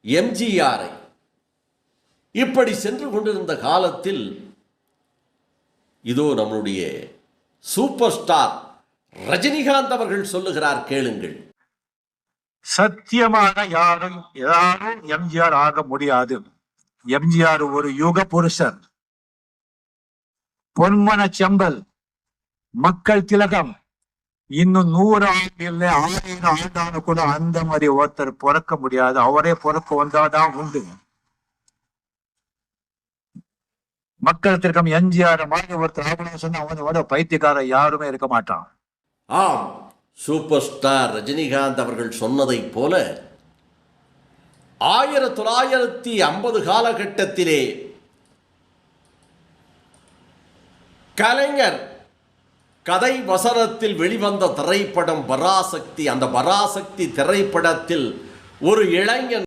எம்ஜிஆரை. இப்படி சென்று கொண்டிருந்த காலத்தில் இதோ நம்முடைய சூப்பர் ஸ்டார் ரஜினிகாந்த் அவர்கள் சொல்லுகிறார், கேளுங்கள். சத்தியமாக யாரும் எம்ஜிஆர் ஆக முடியாது. எம்ஜிஆர் ஒரு யுக புருஷர், பொன்மன செம்பல், மக்கள் திலகம். இன்னும் 100 ஆண்டு இல்லை, 1000 ஆண்டான கூட அந்த மாதிரி ஒருத்தர் பிறக்க முடியாது. அவரே பிறக்க வந்தாதான் உண்டு. மக்கள் திலகம் எம்ஜிஆர் மாதிரி ஒருத்தர் ஆகணும்னு சொன்னா அவனோட பைத்தியக்கார யாருமே இருக்க மாட்டான். ஆம், சூப்பர் ஸ்டார் ரஜினிகாந்த் அவர்கள் சொன்னதைப் போல 1950 காலகட்டத்திலே கலைஞர் கதை வசனத்தில் வெளிவந்த திரைப்படம் பராசக்தி. அந்த பராசக்தி திரைப்படத்தில் ஒரு இளைஞன்